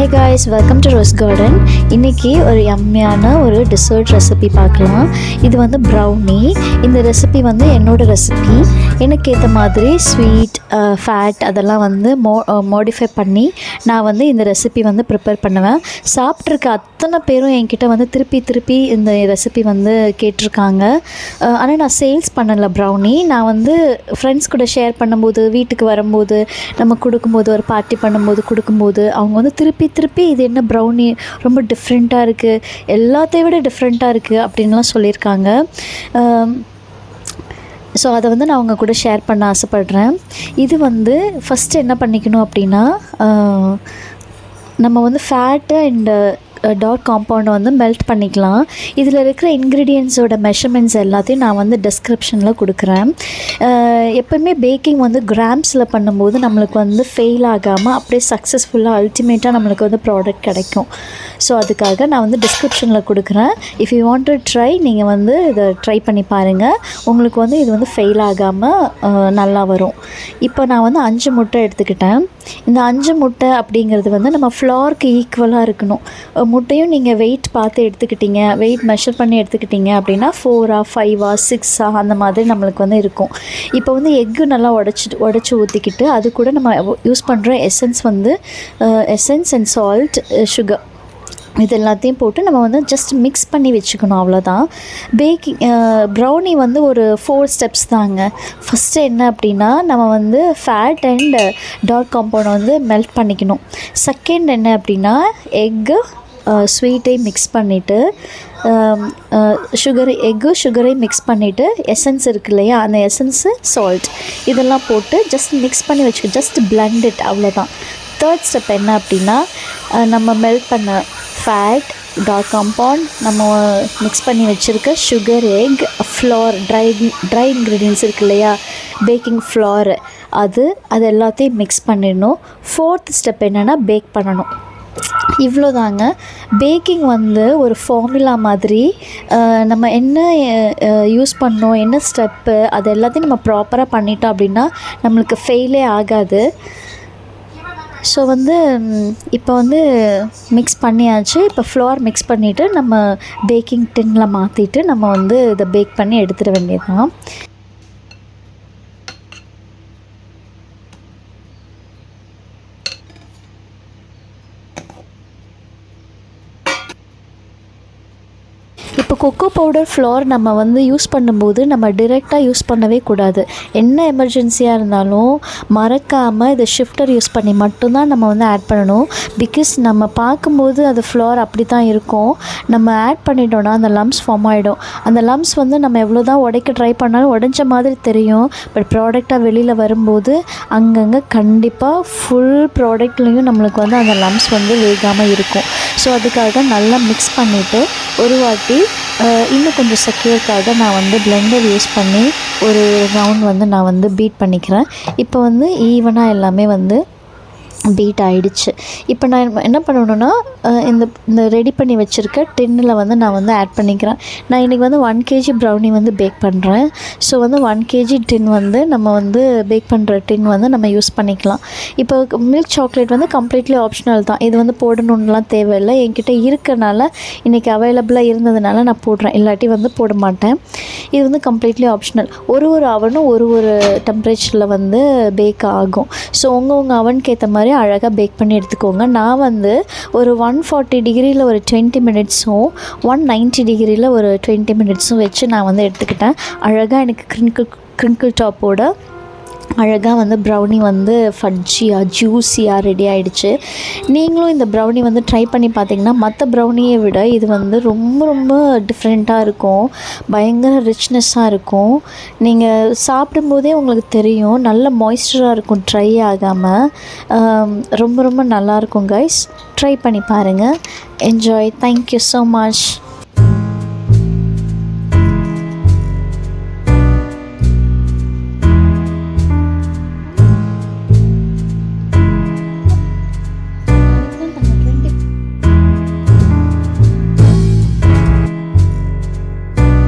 Hey guys, welcome to Rose Garden. இன்றைக்கி ஒரு யம்மியான ஒரு டெசர்ட் ரெசிபி பார்க்கலாம். இது வந்து ப்ரௌனி. இந்த ரெசிபி வந்து என்னோடய ரெசிபி. எனக்கு ஏற்ற மாதிரி ஸ்வீட், ஃபேட் அதெல்லாம் வந்து மாடிஃபை பண்ணி நான் வந்து இந்த ரெசிபி வந்து ப்ரிப்பேர் பண்ணுவேன். சாப்பிட்ருக்க அத்தனை பேரும் என்கிட்ட வந்து திருப்பி இந்த ரெசிபி வந்து கேட்டிருக்காங்க. ஆனால் நான் சேல்ஸ் பண்ணலை ப்ரௌனி. நான் வந்து ஃப்ரெண்ட்ஸ் கூட ஷேர் பண்ணும்போது, வீட்டுக்கு வரும்போது, நம்ம கொடுக்கும்போது, ஒரு பார்ட்டி பண்ணும்போது கொடுக்கும்போது அவங்க வந்து திருப்பி இது என்ன ப்ரௌனி ரொம்ப டிஃப்ரெண்ட்டாக இருக்குது, எல்லாத்தையும் விட டிஃப்ரெண்ட்டாக இருக்குது அப்படின்லாம் சொல்லியிருக்காங்க. ஸோ அதை வந்து நான் அவங்க கூட ஷேர் பண்ண ஆசைப்பட்றேன். இது வந்து ஃபஸ்ட்டு என்ன பண்ணிக்கணும் அப்படின்னா, நம்ம வந்து ஃபேட்டு அண்டு டார்க் காம்பவுண்டை வந்து மெல்ட் பண்ணிக்கலாம். இதில் இருக்கிற இன்க்ரீடியன்ஸோட மெஷர்மெண்ட்ஸ் எல்லாத்தையும் நான் வந்து டிஸ்கிரிப்ஷனில் கொடுக்குறேன். எப்போயுமே பேக்கிங் வந்து கிராம்ஸில் பண்ணும்போது நம்மளுக்கு வந்து ஃபெயில் ஆகாமல் அப்படியே சக்ஸஸ்ஃபுல்லாக அல்டிமேட்டாக நம்மளுக்கு வந்து ப்ராடக்ட் கிடைக்கும். ஸோ அதுக்காக நான் வந்து டிஸ்கிரிப்ஷனில் கொடுக்குறேன். If you want to try, நீங்கள் வந்து இதை ட்ரை பண்ணி பாருங்கள். உங்களுக்கு வந்து இது வந்து ஃபெயில் ஆகாமல் நல்லா வரும். இப்போ நான் வந்து 5 முட்டை எடுத்துக்கிட்டேன். இந்த 5 முட்டை அப்படிங்கிறது வந்து நம்ம ஃப்ளார்க்கு ஈக்குவலாக இருக்கணும். முட்டையும் நீங்கள் வெயிட் பார்த்து எடுத்துக்கிட்டீங்க, வெயிட் மெஷர் பண்ணி எடுத்துக்கிட்டீங்க அப்படின்னா 4 5 6 அந்த மாதிரி நம்மளுக்கு வந்து இருக்கும். இப்போ வந்து எக்கு நல்லா உடச்சி ஊற்றிக்கிட்டு அது கூட நம்ம யூஸ் பண்ணுற எசன்ஸ் வந்து எசன்ஸ் அண்ட் சால்ட், சுகர் இது எல்லாத்தையும் போட்டு நம்ம வந்து ஜஸ்ட் மிக்ஸ் பண்ணி வச்சுக்கணும், அவ்வளோதான். ப்ரௌனி வந்து ஒரு 4 ஸ்டெப்ஸ் தாங்க. ஃபஸ்ட்டு என்ன அப்படின்னா, நம்ம வந்து ஃபேட் அண்ட் டார்க் காம்பவுண்டை வந்து மெல்ட் பண்ணிக்கணும். செகண்ட் என்ன அப்படின்னா, எக்கு ஸ்வீட்டை மிக்ஸ் பண்ணிவிட்டு சுகரை மிக்ஸ் பண்ணிவிட்டு எசன்ஸ் இருக்குது இல்லையா, அந்த எசன்ஸு, சால்ட் இதெல்லாம் போட்டு ஜஸ்ட் மிக்ஸ் பண்ணி வச்சுக்கோ, ஜஸ்ட் பிளெண்ட் இட், அவ்வளோதான். தேர்ட் ஸ்டெப் என்ன அப்படின்னா, நம்ம மெல்ட் பண்ண ஃபேட், டார்க் காம்பவுண்ட், நம்ம மிக்ஸ் பண்ணி வச்சுருக்க sugar, egg, flour, dry ingredients இருக்குது இல்லையா, பேக்கிங் ஃப்ளார், அது எல்லாத்தையும் மிக்ஸ் பண்ணிடணும். ஃபோர்த் ஸ்டெப் என்னென்னா, பேக் பண்ணணும். இவ்வளோதாங்க. பேக்கிங் வந்து ஒரு ஃபார்முலா மாதிரி. நம்ம என்ன யூஸ் பண்ணோம், என்ன ஸ்டெப்பு, அது எல்லாத்தையும் நம்ம ப்ராப்பராக பண்ணிட்டோம் அப்படின்னா நம்மளுக்கு ஃபெயிலே ஆகாது. ஸோ வந்து இப்போ வந்து மிக்ஸ் பண்ணியாச்சு. இப்போ ஃப்ளோர் மிக்ஸ் பண்ணிவிட்டு நம்ம பேக்கிங் டின்னில் மாற்றிட்டு நம்ம வந்து இதை பேக் பண்ணி எடுத்துட வேண்டியது தான். இப்போ கொக்கோ பவுடர், ஃப்ளோர் நம்ம வந்து யூஸ் பண்ணும்போது நம்ம டிரெக்டாக யூஸ் பண்ணவே கூடாது. என்ன எமர்ஜென்சியாக இருந்தாலும் மறக்காமல் இதை ஷிஃப்டர் யூஸ் பண்ணி மட்டும்தான் நம்ம வந்து ஆட் பண்ணணும். பிகாஸ் நம்ம பார்க்கும்போது அது ஃப்ளோர் அப்படி தான் இருக்கும். நம்ம ஆட் பண்ணிட்டோன்னா அந்த லம்ஸ் ஃபார்ம் ஆகிடும். அந்த லம்ஸ் வந்து நம்ம எவ்வளோ தான் உடைக்க ட்ரை பண்ணாலும் உடைஞ்ச மாதிரி தெரியும். பட் ப்ராடக்டாக வெளியில் வரும்போது அங்கங்கே கண்டிப்பாக ஃபுல் ப்ராடக்ட்லேயும் நம்மளுக்கு வந்து அந்த லம்ஸ் வந்து வேகாமல் இருக்கும். ஸோ அதுக்காக நல்லா மிக்ஸ் பண்ணிவிட்டு ஒரு வாட்டி இன்னும் கொஞ்சம் செக்யூர்க்காக நான் வந்து பிளெண்டர் யூஸ் பண்ணி ஒரு ரவுண்ட் வந்து நான் வந்து பீட் பண்ணிக்கிறேன். இப்போ வந்து ஈவனாக எல்லாமே வந்து பீட் ஆகிடுச்சு. இப்போ நான் என்ன பண்ணணுன்னா, இந்த ரெடி பண்ணி வச்சுருக்க டின்னில் வந்து நான் வந்து ஆட் பண்ணிக்கிறேன். நான் இன்றைக்கி வந்து 1 kg ப்ரௌனி வந்து பேக் பண்ணுறேன். ஸோ வந்து 1 kg டின் வந்து நம்ம வந்து பேக் பண்ணுற டின் வந்து நம்ம யூஸ் பண்ணிக்கலாம். இப்போ மில்க் சாக்லேட் வந்து கம்ப்ளீட்லி ஆப்ஷனல் தான். இது வந்து போடணுன்னெலாம் தேவையில்லை. என்கிட்ட இருக்கனால இன்றைக்கி அவைலபிளாக இருந்ததுனால நான் போடுறேன், இல்லாட்டி வந்து போட மாட்டேன். இது வந்து கம்ப்ளீட்லி ஆப்ஷனல். ஒரு அவனும் ஒரு டெம்பரேச்சரில் வந்து பேக் ஆகும். ஸோ உங்கள் அவனுக்கு ஏற்ற மாதிரி அழகாக பேக் பண்ணி எடுத்துக்கோங்க. நான் வந்து ஒரு 140 டிகிரியில் ஒரு 20 மினிட்ஸும் 190 டிகிரியில் ஒரு 20 மினிட்ஸும் வச்சு நான் வந்து எடுத்துக்கிட்டேன். அழகாக எனக்கு க்ரிங்கிள் டாப்போட அழகாக வந்து ப்ரௌனி வந்து ஃபட்ஜியாக ஜூஸியாக ரெடி ஆகிடுச்சு. நீங்களும் இந்த ப்ரௌனி வந்து ட்ரை பண்ணி பார்த்தீங்கன்னா மற்ற ப்ரௌனியை விட இது வந்து ரொம்ப டிஃப்ரெண்ட்டாக இருக்கும். பயங்கர ரிச்னஸ்ஸாக இருக்கும். நீங்கள் சாப்பிடும்போதே உங்களுக்கு தெரியும், நல்ல மாய்ஸ்சராக இருக்கும், ட்ரை ஆகாமல். ரொம்ப நல்லாயிருக்கும் கைஸ். ட்ரை பண்ணி பாருங்கள். என்ஜாய். Thank you so much.